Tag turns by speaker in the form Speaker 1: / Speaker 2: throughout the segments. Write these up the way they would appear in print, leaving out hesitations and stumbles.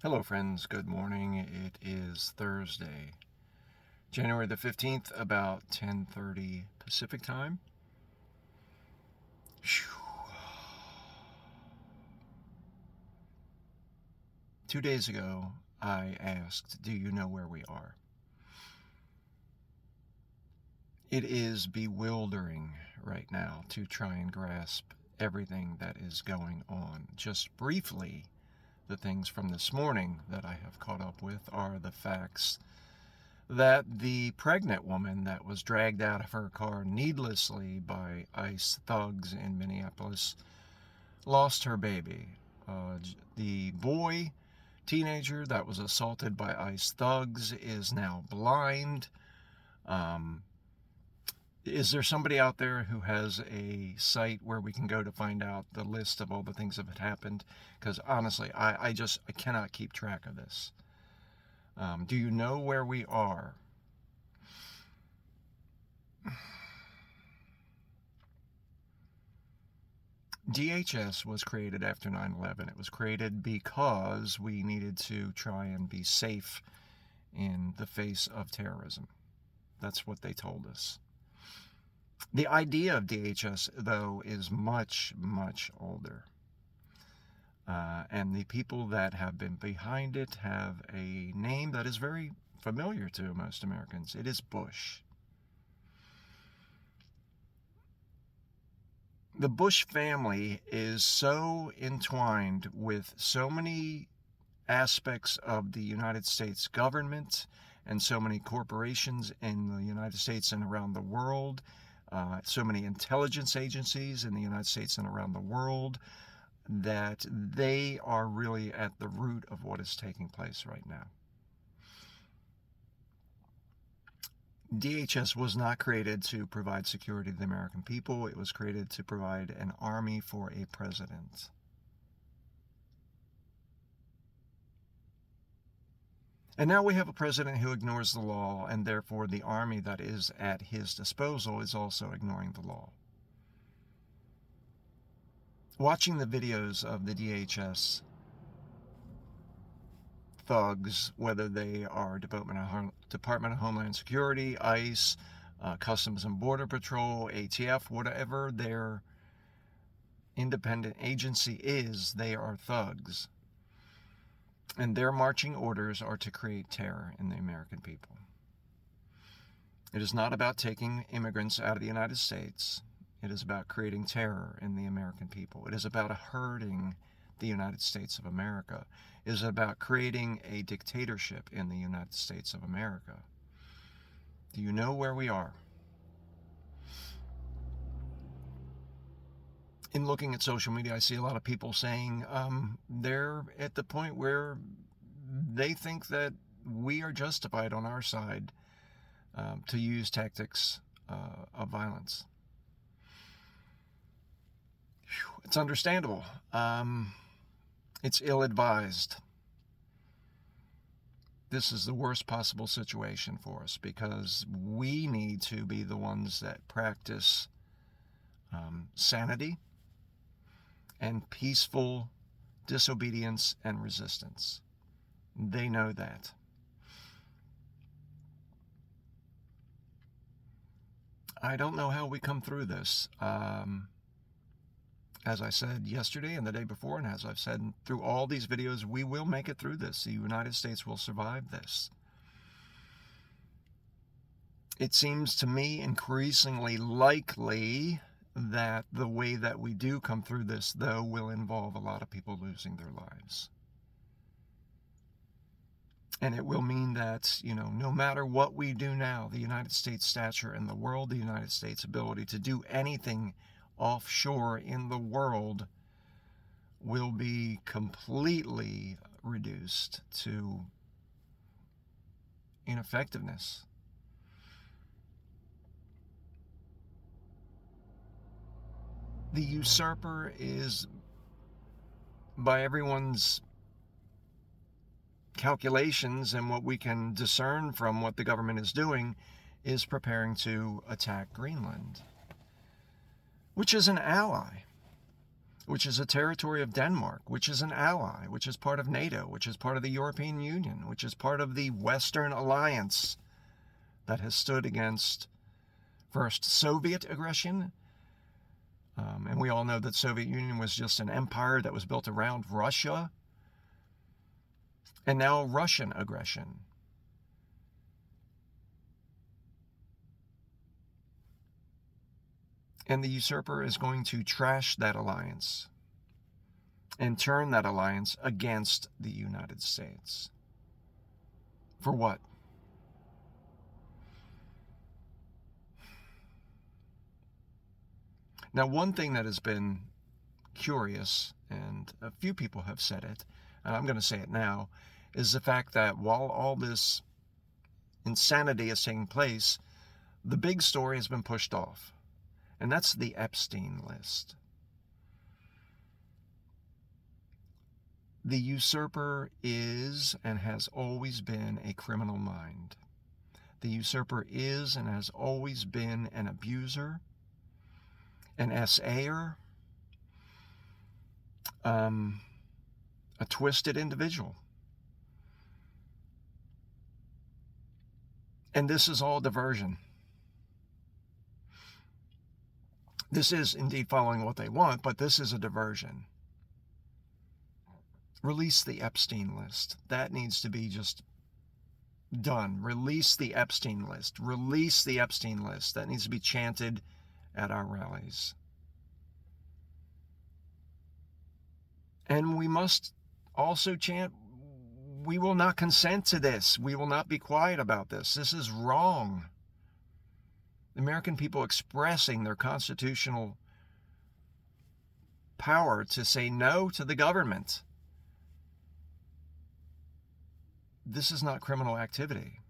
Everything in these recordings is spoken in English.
Speaker 1: Hello friends, good morning. It is Thursday, January the 15th, about 10:30 Pacific time. Phew. 2 days ago, I asked, do you know where we are? It is bewildering right now to try and grasp everything that is going on. Just briefly, the things from this morning that I have caught up with are the facts that the pregnant woman that was dragged out of her car needlessly by ICE thugs in Minneapolis lost her baby. The boy, teenager that was assaulted by ICE thugs is now blind. Um, is there somebody out there who has a site where we can go to find out the list of all the things that have happened? Because honestly, I cannot keep track of this. Do you know where we are? DHS was created after 9/11. It was created because we needed to try and be safe in the face of terrorism. That's what they told us. The idea of DHS, though, is much, much older. And the people that have been behind it have a name that is very familiar to most Americans. It is Bush. The Bush family is so entwined with so many aspects of the United States government and so many corporations in the United States and around the world, so many intelligence agencies in the United States and around the world, that they are really at the root of what is taking place right now. DHS was not created to provide security to the American people. It was created to provide an army for a president. And now we have a president who ignores the law, and therefore the army that is at his disposal is also ignoring the law. Watching the videos of the DHS thugs, whether they are Department of Homeland Security, ICE, Customs and Border Patrol, ATF, whatever their independent agency is, they are thugs. And their marching orders are to create terror in the American people. It is not about taking immigrants out of the United States. It is about creating terror in the American people. It is about hurting the United States of America. It is about creating a dictatorship in the United States of America. Do you know where we are? In looking at social media, I see a lot of people saying they're at the point where they think that we are justified on our side to use tactics of violence. It's understandable. It's ill-advised. This is the worst possible situation for us because we need to be the ones that practice sanity and peaceful disobedience and resistance. They know that. I don't know how we come through this. As I said yesterday and the day before, and as I've said through all these videos, we will make it through this. The United States will survive this. It seems to me increasingly likely that the way that we do come through this, though, will involve a lot of people losing their lives. And it will mean that, no matter what we do now, the United States stature in the world, the United States ability to do anything offshore in the world will be completely reduced to ineffectiveness. The usurper is, by everyone's calculations and what we can discern from what the government is doing, is preparing to attack Greenland, which is an ally. which is a territory of Denmark, which is an ally, which is part of NATO, which is part of the European Union, which is part of the Western Alliance that has stood against first Soviet aggression. And we all know that Soviet Union was just an empire that was built around Russia. And now Russian aggression. And the usurper is going to trash that alliance and turn that alliance against the United States. For what? Now, one thing that has been curious, and a few people have said it, and I'm going to say it now, is the fact that while all this insanity is taking place, the big story has been pushed off. And that's the Epstein list. The usurper is and has always been a criminal mind. The usurper is and has always been an abuser, an SA'er, a twisted individual. And this is all diversion. This is indeed following what they want, but this is a diversion. Release the Epstein list. That needs to be just done. Release the Epstein list. Release the Epstein list. That needs to be chanted at our rallies. And we must also chant, we will not consent to this. We will not be quiet about this. This is wrong. The American people expressing their constitutional power to say no to the government. This is not criminal activity.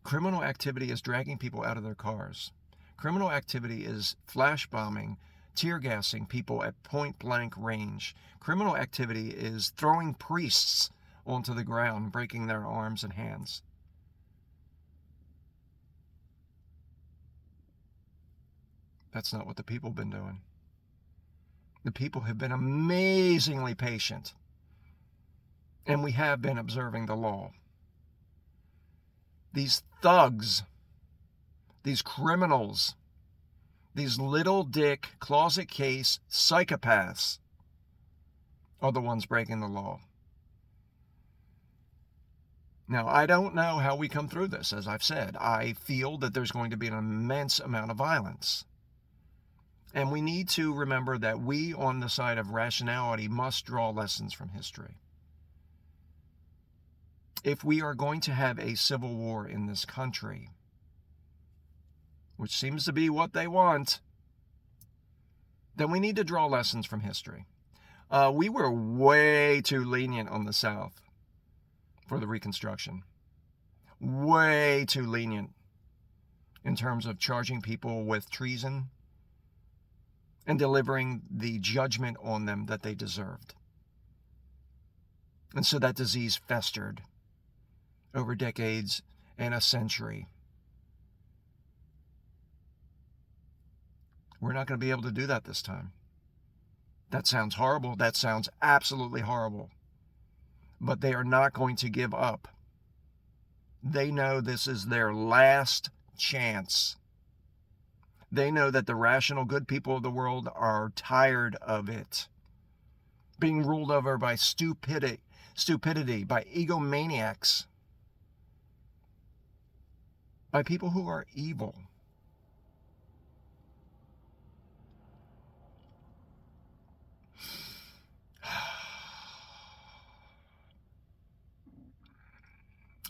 Speaker 1: Criminal activity is dragging people out of their cars. Criminal activity is flash bombing, tear gassing people at point blank range. Criminal activity is throwing priests onto the ground, breaking their arms and hands. That's not what the people have been doing. The people have been amazingly patient. And we have been observing the law. These thugs, these criminals, these little dick, closet case psychopaths are the ones breaking the law. Now, I don't know how we come through this, as I've said. I feel that there's going to be an immense amount of violence. And we need to remember that we, on the side of rationality, must draw lessons from history. If we are going to have a civil war in this country, which seems to be what they want, then we need to draw lessons from history. We were way too lenient on the South for the Reconstruction. Way too lenient in terms of charging people with treason and delivering the judgment on them that they deserved. And so that disease festered over decades and a century. We're not going to be able to do that this time. That sounds horrible. That sounds absolutely horrible. But they are not going to give up. They know this is their last chance. They know that the rational good people of the world are tired of it. Being ruled over by stupidity, by egomaniacs, by people who are evil.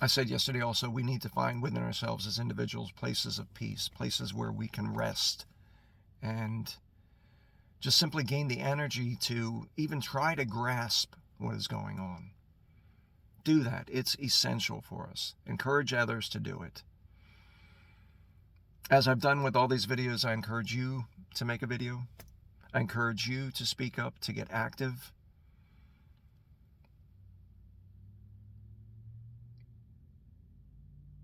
Speaker 1: I said yesterday also, we need to find within ourselves as individuals places of peace, places where we can rest and just simply gain the energy to even try to grasp what is going on. Do that. It's essential for us. Encourage others to do it. As I've done with all these videos, I encourage you to make a video. I encourage you to speak up, to get active.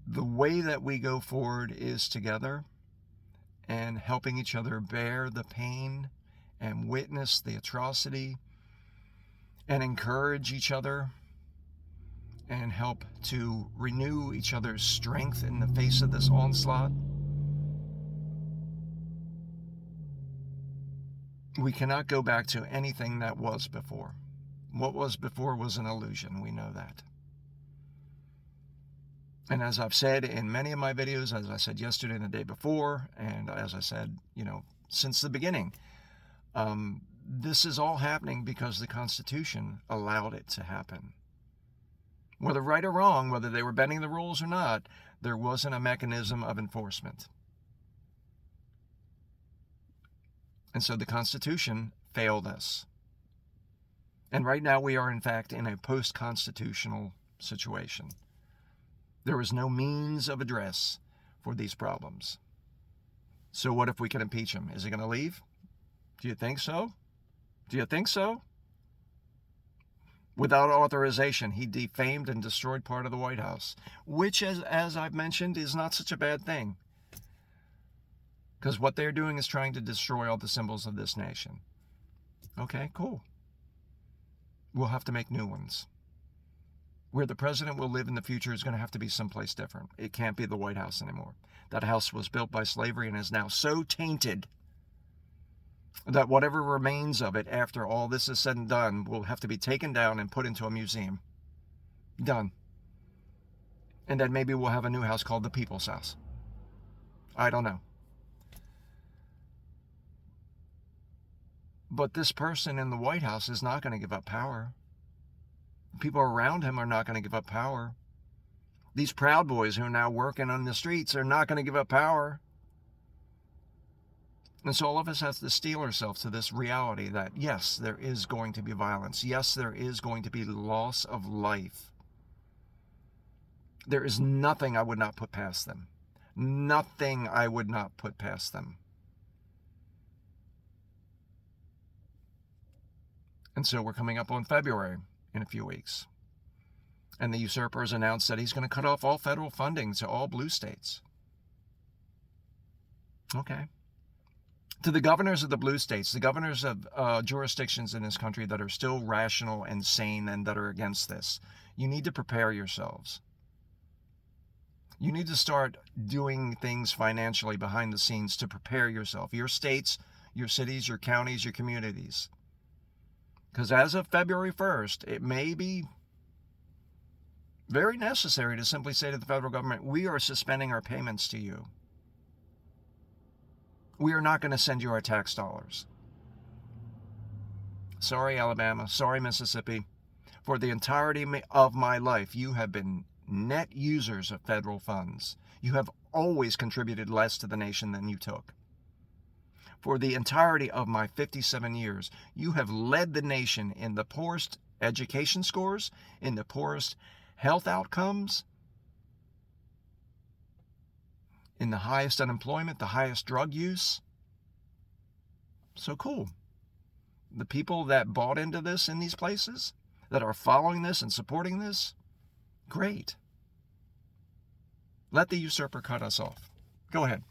Speaker 1: The way that we go forward is together and helping each other bear the pain and witness the atrocity and encourage each other and help to renew each other's strength in the face of this onslaught. We cannot go back to anything that was before. What was before was an illusion. We know that. And as I've said in many of my videos, as I said yesterday and the day before, and as I said, since the beginning, this is all happening because the Constitution allowed it to happen. Whether right or wrong, whether they were bending the rules or not, there wasn't a mechanism of enforcement. And so the Constitution failed us. And right now we are, in fact, in a post-constitutional situation. There is no means of address for these problems. So what if we can impeach him? Is he going to leave? Do you think so? Do you think so? Without authorization, he defamed and destroyed part of the White House, which, as I've mentioned, is not such a bad thing. Because what they're doing is trying to destroy all the symbols of this nation. Okay, cool. We'll have to make new ones. Where the president will live in the future is going to have to be someplace different. It can't be the White House anymore. That house was built by slavery and is now so tainted that whatever remains of it after all this is said and done will have to be taken down and put into a museum. Done. And then maybe we'll have a new house called the People's House. I don't know. But this person in the White House is not going to give up power. People around him are not going to give up power. These Proud Boys who are now working on the streets are not going to give up power. And so all of us have to steel ourselves to this reality that, yes, there is going to be violence. Yes, there is going to be loss of life. There is nothing I would not put past them. Nothing I would not put past them. And so we're coming up on February in a few weeks. And the usurper has announced that he's going to cut off all federal funding to all blue states. Okay. To the governors of the blue states, the governors of jurisdictions in this country that are still rational and sane and that are against this, you need to prepare yourselves. You need to start doing things financially behind the scenes to prepare yourself. Your states, your cities, your counties, your communities. Because as of February 1st, it may be very necessary to simply say to the federal government, we are suspending our payments to you. We are not going to send you our tax dollars. Sorry, Alabama. Sorry, Mississippi. For the entirety of my life, you have been net users of federal funds. You have always contributed less to the nation than you took. For the entirety of my 57 years, you have led the nation in the poorest education scores, in the poorest health outcomes, in the highest unemployment, the highest drug use. So cool. The people that bought into this in these places, that are following this and supporting this, great. Let the usurper cut us off. Go ahead.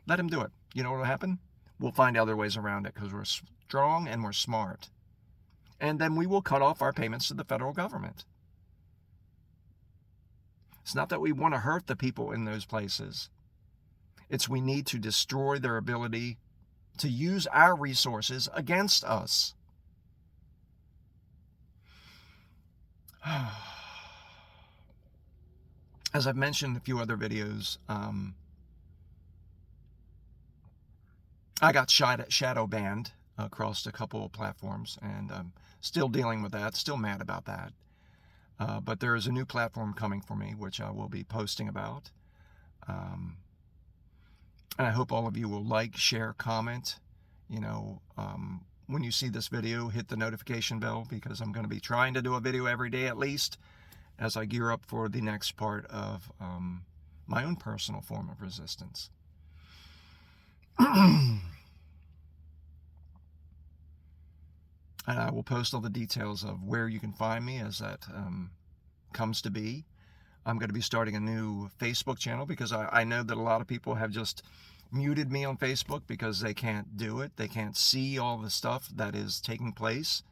Speaker 1: Let him do it. You know what will happen? We'll find other ways around it because we're strong and we're smart. And then we will cut off our payments to the federal government. It's not that we want to hurt the people in those places. It's we need to destroy their ability to use our resources against us. As I've mentioned in a few other videos, I got shadow banned across a couple of platforms, and I'm still dealing with that, still mad about that. But there is a new platform coming for me, which I will be posting about. And I hope all of you will like, share, comment. When you see this video, hit the notification bell, because I'm going to be trying to do a video every day at least as I gear up for the next part of my own personal form of resistance. And I will post all the details of where you can find me as that comes to be. I'm going to be starting a new Facebook channel because I know that a lot of people have just muted me on Facebook because they can't do it. They can't see all the stuff that is taking place.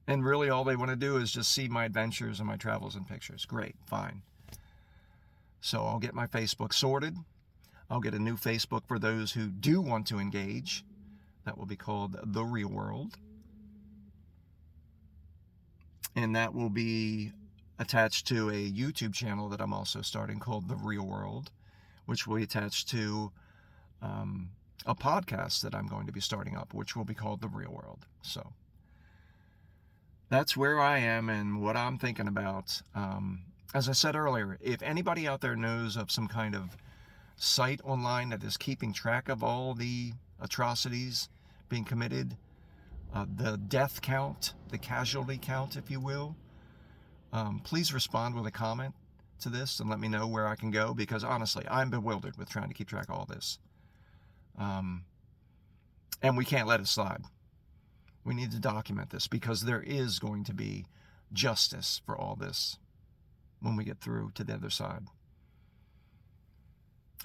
Speaker 1: And really all they want to do is just see my adventures and my travels and pictures. Great, fine. So I'll get my Facebook sorted. I'll get a new Facebook for those who do want to engage. That will be called The Real World. And that will be attached to a YouTube channel that I'm also starting called The Real World, which will be attached to a podcast that I'm going to be starting up, which will be called The Real World. So that's where I am and what I'm thinking about. As I said earlier, if anybody out there knows of some kind of site online that is keeping track of all the atrocities being committed, the death count, the casualty count, if you will, please respond with a comment to this and let me know where I can go, because honestly, I'm bewildered with trying to keep track of all this. And we can't let it slide. We need to document this because there is going to be justice for all this when we get through to the other side.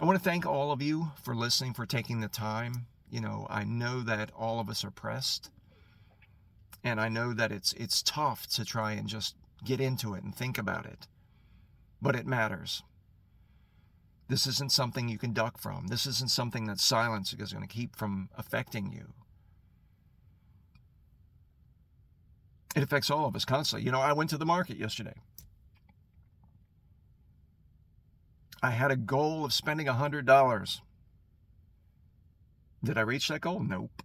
Speaker 1: I want to thank all of you for listening, for taking the time. You know, I know that all of us are pressed, and I know that it's tough to try and just get into it and think about it, but it matters. This isn't something you can duck from. This isn't something that silence is going to keep from affecting you. It affects all of us constantly. You know, I went to the market yesterday. I had a goal of spending $100. Did I reach that goal? Nope.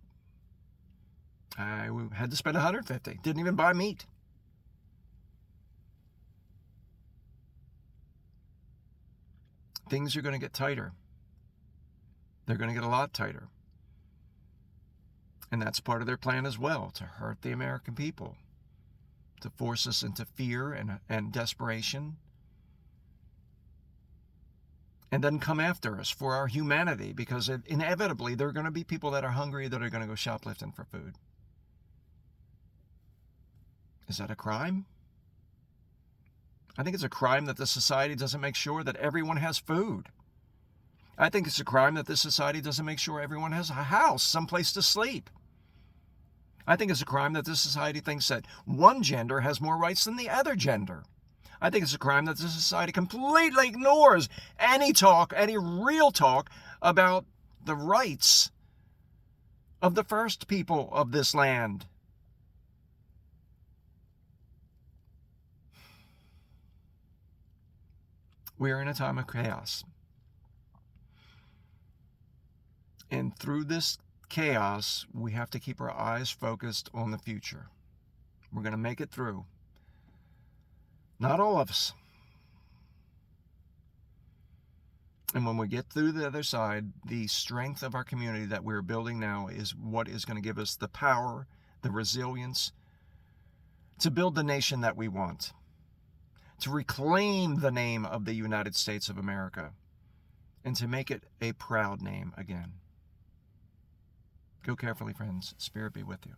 Speaker 1: I had to spend $150. Didn't even buy meat. Things are going to get tighter. They're going to get a lot tighter. And that's part of their plan as well, to hurt the American people, to force us into fear and desperation, and then come after us for our humanity, because inevitably there are going to be people that are hungry that are going to go shoplifting for food. Is that a crime? I think it's a crime that the society doesn't make sure that everyone has food. I think it's a crime that this society doesn't make sure everyone has a house, someplace to sleep. I think it's a crime that this society thinks that one gender has more rights than the other gender. I think it's a crime that this society completely ignores any real talk about the rights of the first people of this land. We are in a time of chaos. And through this chaos, we have to keep our eyes focused on the future. We're going to make it through. Not all of us. And when we get through the other side, the strength of our community that we're building now is what is going to give us the power, the resilience to build the nation that we want, to reclaim the name of the United States of America, and to make it a proud name again. Go carefully, friends. Spirit be with you.